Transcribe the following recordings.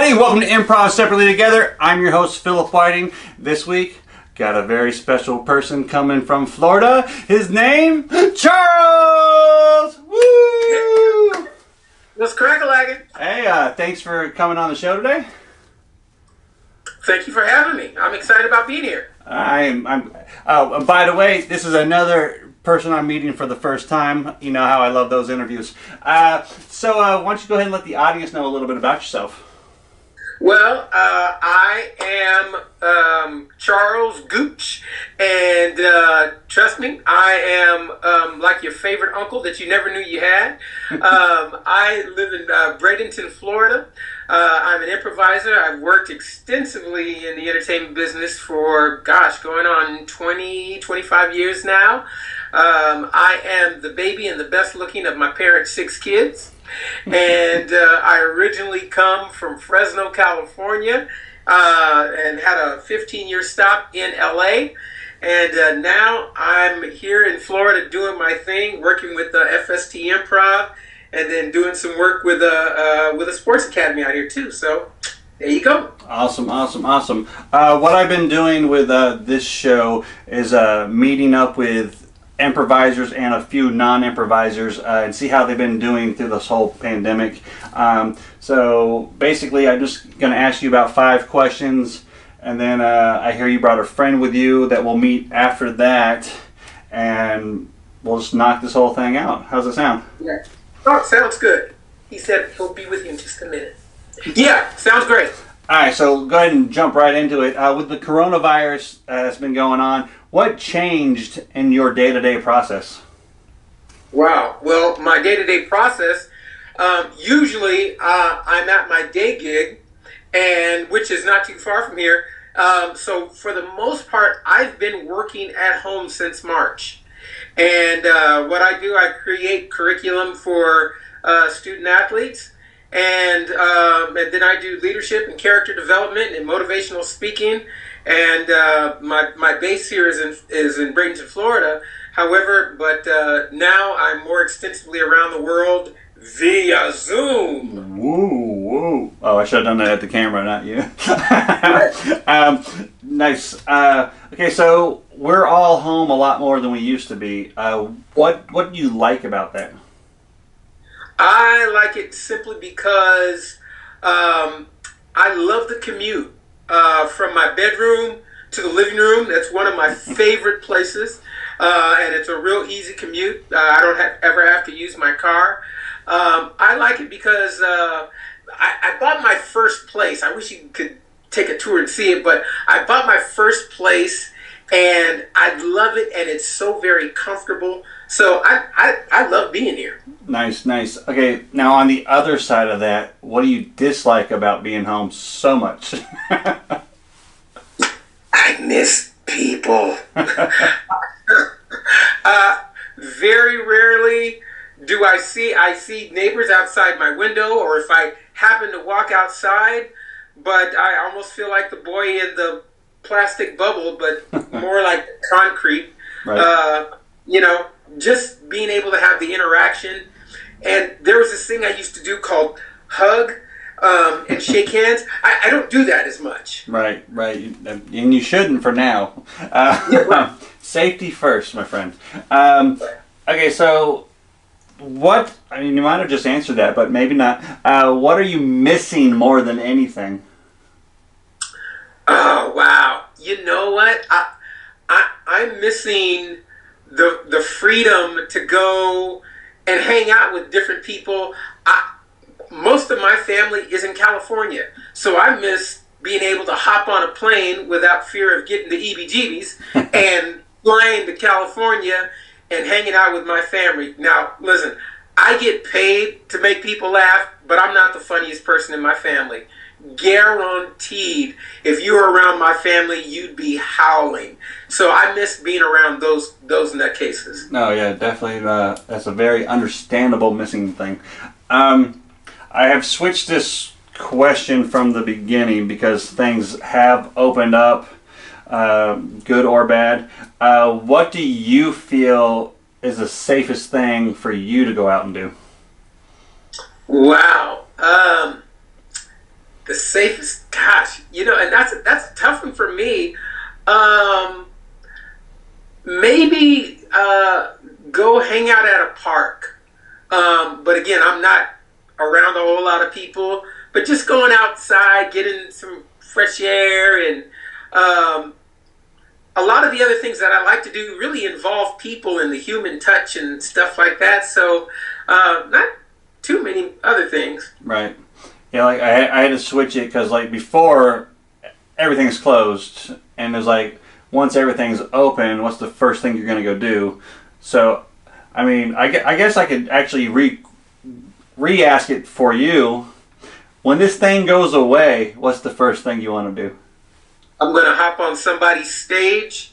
everybody. Welcome to Improv Separately Together. I'm your host, Philip Whiting. This week, got a very special person coming from Florida. His name, Charles! Woo! What's crack-a-lagging? Hey, thanks for coming on the show today. Thank you for having me. I'm excited about being here. By the way, this is another person I'm meeting for the first time. You know how I love those interviews. So why don't you go ahead and let the audience know a little bit about yourself. Well, I am Charles Gooch, and trust me, I am like your favorite uncle that you never knew you had. I live in Bradenton, Florida. I'm an improviser. I've worked extensively in the entertainment business for, going on 25 years now. I am the baby and the best looking of my parents' 6 kids. And I originally come from Fresno, California, and had a 15-year stop in LA. And now I'm here in Florida doing my thing, working with the FST Improv, and then doing some work with a sports academy out here too. So there you go. Awesome. What I've been doing with this show is meeting up with improvisers and a few non-improvisers and see how they've been doing through this whole pandemic. So basically, I'm just going to ask you about 5 questions, and then I hear you brought a friend with you that we'll meet after that, and we'll just knock this whole thing out. How's it sound? Yeah. Oh, sounds good. He said he'll be with you in just a minute. Yeah, sounds great. All right, so go ahead and jump right into it. With the coronavirus that's been going on, what changed in your day-to-day process? Wow. Well, my day-to-day process, usually I'm at my day gig, and which is not too far from here. So for the most part, I've been working at home since March. And what I do, I create curriculum for student athletes. And then I do leadership and character development and motivational speaking. And my base here is in Bradenton, Florida. However, but now I'm more extensively around the world via Zoom. Woo. Oh, I should have done that at the camera, not you. Nice. Okay, so we're all home a lot more than we used to be. What do you like about that? I like it simply because I love the commute from my bedroom to the living room. That's one of my favorite places, and it's a real easy commute. I don't ever have to use my car. I like it because I bought my first place. I wish you could take a tour and see it, but I bought my first place, and I love it, and it's so very comfortable. So I love being here. Nice. Okay, now on the other side of that, what do you dislike about being home so much? I miss people. Very rarely do I see neighbors outside my window, or if I happen to walk outside, but I almost feel like the boy in the plastic bubble, but more like concrete. Right. Just being able to have the interaction. And there was this thing I used to do called hug and shake hands. I don't do that as much. Right. And you shouldn't for now. Safety first, my friend. Okay, so you might have just answered that, but maybe not. What are you missing more than anything? Oh, wow. You know what? I'm missing the freedom to go and hang out with different people. Most of my family is in California, so I miss being able to hop on a plane without fear of getting the EBGBs and flying to California and hanging out with my family. Now, listen, I get paid to make people laugh, but I'm not the funniest person in my family. Guaranteed, if you were around my family, you'd be howling. So I miss being around those nutcases. No, yeah, definitely. That's a very understandable missing thing. I have switched this question from the beginning because things have opened up, good or bad. What do you feel is the safest thing for you to go out and do? Wow. The safest, gosh, and that's a tough one for me. Um, Maybe go hang out at a park. But again, I'm not around a whole lot of people. But just going outside, getting some fresh air, and um, a lot of the other things that I like to do really involve people and the human touch and stuff like that. So, not too many other things. Right. Yeah, like I had to switch it because like before everything's closed and there's like once everything's open, what's the first thing you're gonna go do? So, I mean, I guess I could actually re-ask it for you. When this thing goes away, what's the first thing you want to do? I'm going to hop on somebody's stage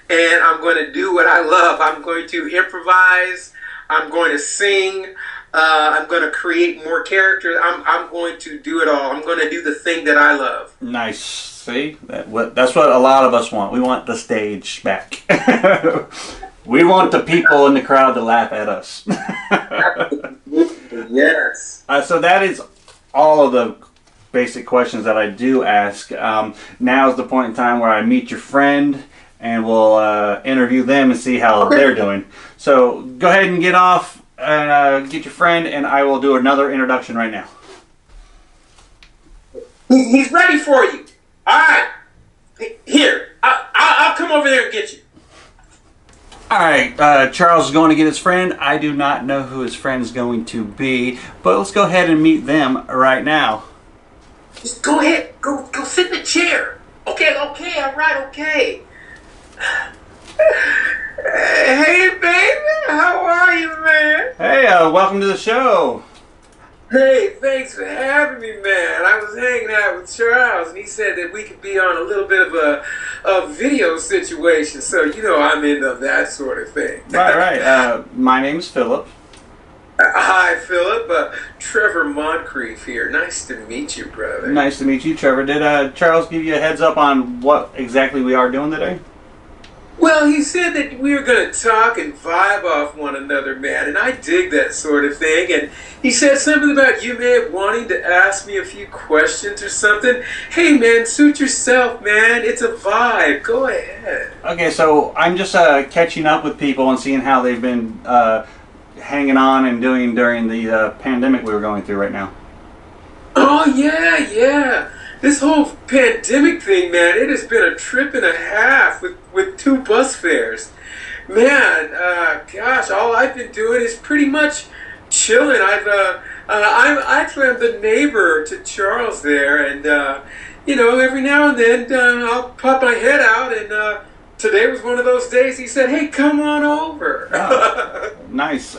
and I'm going to do what I love. I'm going to improvise. I'm going to sing. I'm going to create more characters. I'm going to do it all. I'm going to do the thing that I love. Nice. See? That's what a lot of us want. We want the stage back. We want the people in the crowd to laugh at us. Yes. So that is all of the basic questions that I do ask. Now is the point in time where I meet your friend and we'll interview them and see how they're doing. So go ahead and get off, get your friend, and I will do another introduction right now. He's ready for you. All right. Here, I'll come over there and get you. All right, Charles is going to get his friend. I do not know who his friend's going to be, but let's go ahead and meet them right now. Just go ahead. Go sit in the chair. Okay, all right, okay. Hey, baby. How are you, man? Hey, welcome to the show. Hey, thanks for having me, man. I was hanging out with Charles, and he said that we could be on a little bit of a video situation. So, I'm into that sort of thing. Right. My name's Philip. Hi, Philip. Trevor Moncrief here. Nice to meet you, brother. Nice to meet you, Trevor. Did Charles give you a heads up on what exactly we are doing today? Well, he said that we were going to talk and vibe off one another, man, and I dig that sort of thing. And he said something about you, man, wanting to ask me a few questions or something. Hey, man, suit yourself, man. It's a vibe. Go ahead. Okay, so I'm just catching up with people and seeing how they've been hanging on and doing during the pandemic we were going through right now. Oh, yeah. This whole pandemic thing, man, it has been a trip and a half with 2 bus fares. Man, gosh, all I've been doing is pretty much chilling. I'm actually the neighbor to Charles there, and every now and then I'll pop my head out, and today was one of those days. He said, "Hey, come on over." Oh, nice.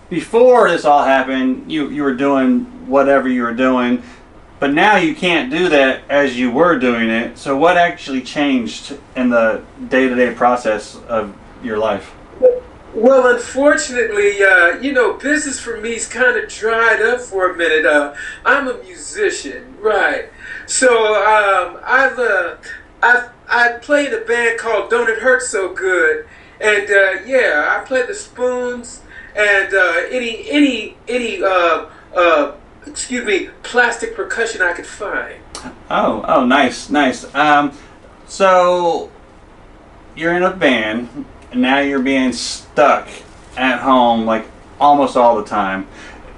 Before this all happened, you were doing whatever you were doing, but now you can't do that as you were doing it. So what actually changed in the day-to-day process of your life? Well, unfortunately, business for me's kind of dried up for a minute. I'm a musician, right? So I played a band called Don't It Hurt So Good, and I play the spoons and any plastic percussion I could find. Oh, nice. So you're in a band, and now you're being stuck at home like almost all the time.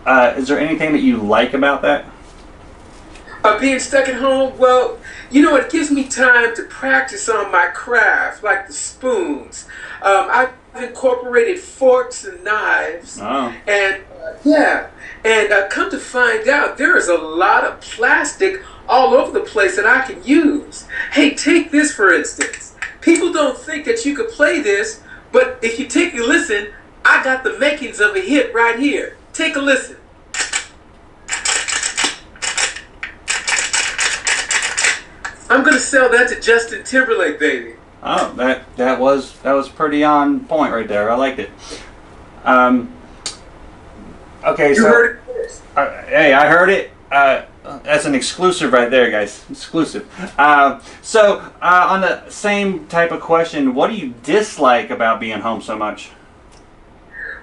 Is there anything that you like about that? Being stuck at home, well, it gives me time to practice on my craft, like the spoons. I've incorporated forks and knives, and come to find out, there is a lot of plastic all over the place that I can use. Hey, take this for instance. People don't think that you could play this, but if you take a listen, I got the makings of a hit right here. Take a listen. I'm gonna sell that to Justin Timberlake, baby. Oh, that was pretty on point right there. I liked it. Okay, you so heard it first. Hey, I heard it. That's an exclusive right there, guys. Exclusive. So on the same type of question, what do you dislike about being home so much?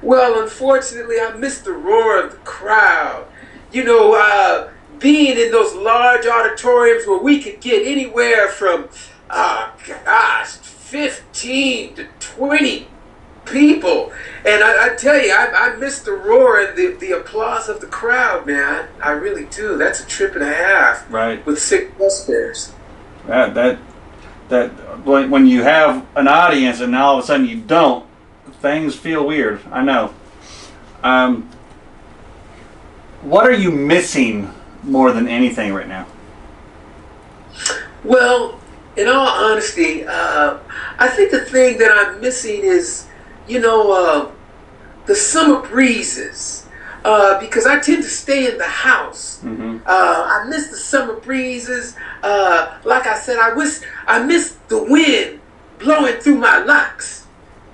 Well, unfortunately, I miss the roar of the crowd. being in those large auditoriums where we could get anywhere from, 15 to 20 people. And I tell you, I miss the roar and the applause of the crowd, man. I really do. That's a trip and a half. Right. With 6 bus fares. That when you have an audience and now all of a sudden you don't, things feel weird. I know. What are you missing more than anything right now? Well, in all honesty, I think the thing that I'm missing is, the summer breezes. Because I tend to stay in the house. Mm-hmm. I miss the summer breezes. Like I said, I miss the wind blowing through my locks.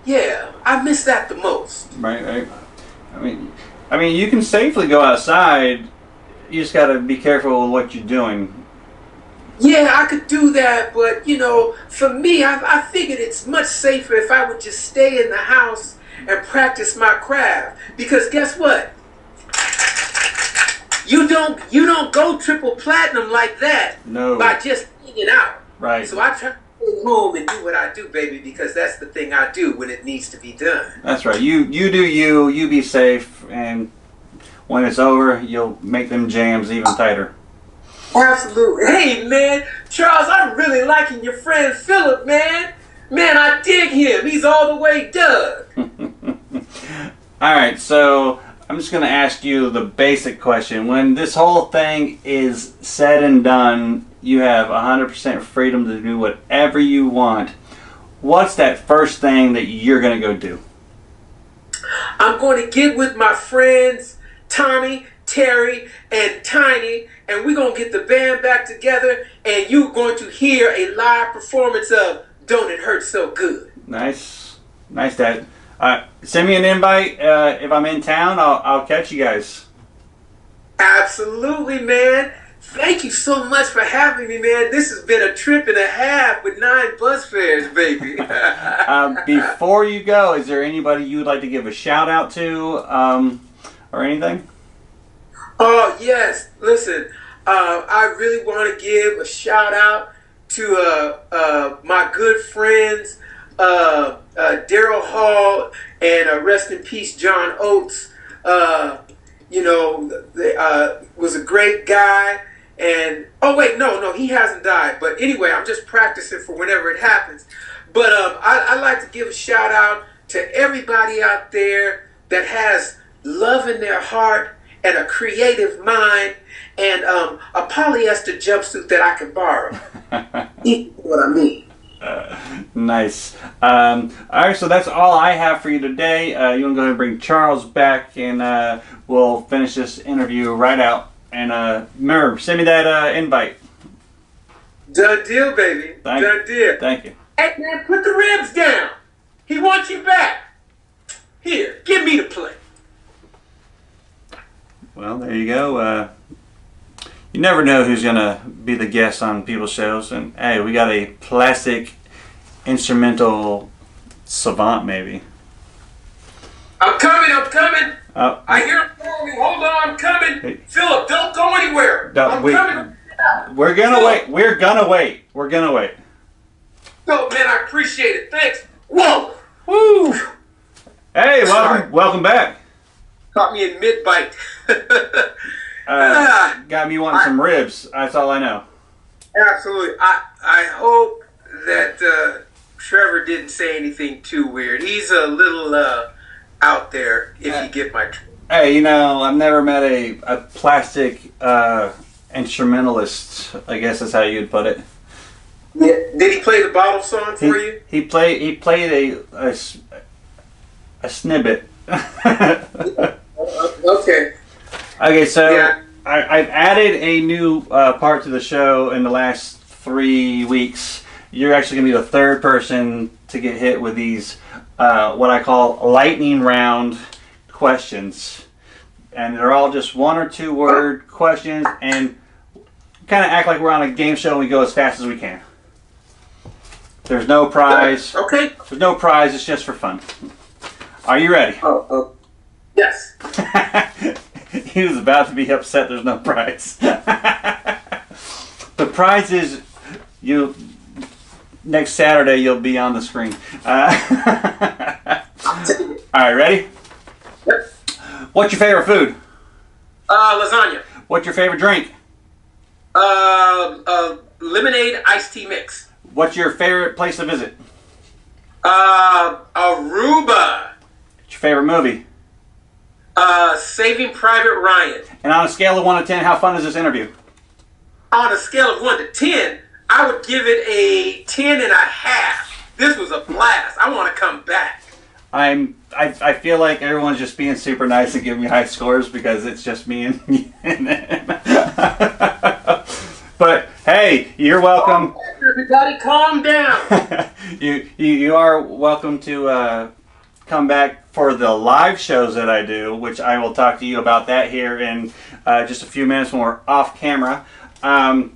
Yeah, I miss that the most. Right. I mean, you can safely go outside. You just got to be careful with what you're doing. Yeah, I could do that, but for me, I figured it's much safer if I would just stay in the house and practice my craft. Because guess what? You don't go triple platinum like that. No. By just hanging out. Right. So I try to stay home and do what I do, baby, because that's the thing I do when it needs to be done. That's right. You do you be safe, and when it's over, you'll make them jams even tighter. Absolutely. Hey, man, Charles, I'm really liking your friend Philip, man. Man, I dig him. He's all the way Doug. All right, so I'm just going to ask you the basic question. When this whole thing is said and done, you have 100% freedom to do whatever you want. What's that first thing that you're going to go do? I'm going to get with my friends Tommy, Terry, and Tiny, and we're going to get the band back together, and you're going to hear a live performance of Don't It Hurt So Good. Nice, Dad. Send me an invite. If I'm in town, I'll catch you guys. Absolutely, man. Thank you so much for having me, man. This has been a trip and a half with 9 bus fares, baby. Before you go, is there anybody you would like to give a shout out to or anything? Oh, yes. Listen, I really want to give a shout out to my good friends, Daryl Hall and rest in peace, John Oates. Was a great guy. And, oh, wait, no, he hasn't died. But anyway, I'm just practicing for whenever it happens. But I'd like to give a shout out to everybody out there that has love in their heart and a creative mind and a polyester jumpsuit that I can borrow. You know what I mean? Nice. All right, so that's all I have for you today. You want to go ahead and bring Charles back, and we'll finish this interview right out. And remember, send me that invite. Done deal, baby. Done deal. Thank you. Hey, man, put the ribs down. He wants you back. Here, give me the plate. Well, there you go. You never know who's going to be the guest on people's shows. And, hey, we got a plastic instrumental savant, maybe. I'm coming. Oh. I hear him calling me. Hold on, I'm coming. Hey. Philip, don't go anywhere. Coming. We're going to wait. We're going to wait. No, man, I appreciate it. Thanks. Whoa. Woo. Hey, welcome back. Caught me in mid-bite. Got me wanting some ribs. That's all I know. Absolutely. I hope that Trevor didn't say anything too weird. He's a little out there, if you get my drift. Hey, I've never met a plastic instrumentalist. I guess that's how you'd put it. Yeah. Did he play the bottle song for you? He played a snippet. Okay. Okay, so yeah. I've added a new part to the show in the last 3 weeks. You're actually going to be the third person to get hit with these, what I call lightning round questions. And they're all just 1 or 2 word questions, and kind of act like we're on a game show and we go as fast as we can. There's no prize. Okay. There's no prize, it's just for fun. Are you ready? Yes. he was about to be upset there's no prize. The prize is next Saturday you'll be on the screen. All right, ready? Yep. What's your favorite food? Lasagna. What's your favorite drink? Lemonade iced tea mix. What's your favorite place to visit? Aruba. What's your favorite movie? Saving Private Ryan. And on a scale of 1 to 10, how fun is this interview? On a scale of 1 to 10, I would give it a 10 and a half. This was a blast. I want to come back. I feel like everyone's just being super nice and giving me high scores because it's just me and him. But hey, you're welcome. Everybody, calm down. You are welcome to come back for the live shows that I do, which I will talk to you about that here in just a few minutes when we're off camera. The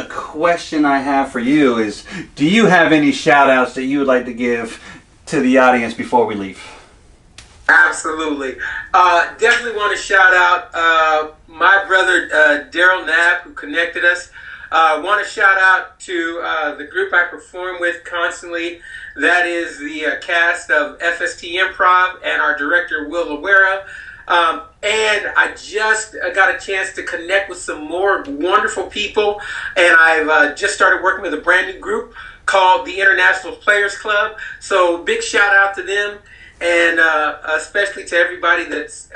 question I have for you is, do you have any shout outs that you would like to give to the audience before we leave? Absolutely. Definitely want to shout out my brother Daryl Knapp, who connected us. Want to shout out to the group I perform with constantly. That is the cast of FST Improv and our director, Will Lawera. And I just got a chance to connect with some more wonderful people. And I've just started working with a brand new group called the International Players Club. So big shout out to them, and especially to everybody that's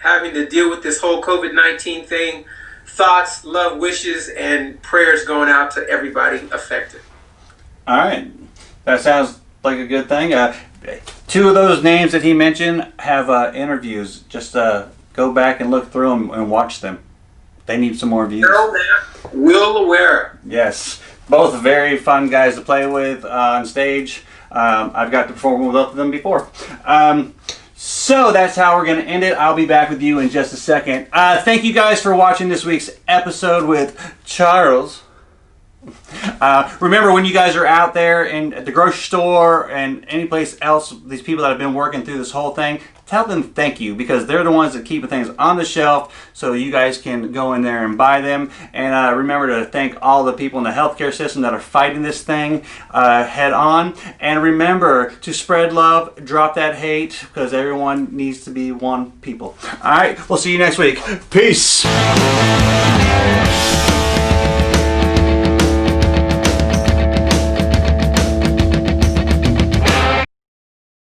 having to deal with this whole COVID-19 thing. Thoughts, love, wishes, and prayers going out to everybody affected. All right. That sounds like a good thing. Two of those names that he mentioned have interviews. Just go back and look through them and watch them. They need some more views. Daryl Knapp, Will Lawera. Yes. Both very fun guys to play with on stage. I've got to perform with both of them before. So that's how we're going to end it. I'll be back with you in just a second. Thank you guys for watching this week's episode with Charles. Remember, when you guys are out there in at the grocery store and any place else, these people that have been working through this whole thing, tell them thank you, because they're the ones that keep things on the shelf so you guys can go in there and buy them. And remember to thank all the people in the healthcare system that are fighting this thing head on. And remember to spread love, drop that hate, because everyone needs to be one people. All right, we'll see you next week. Peace.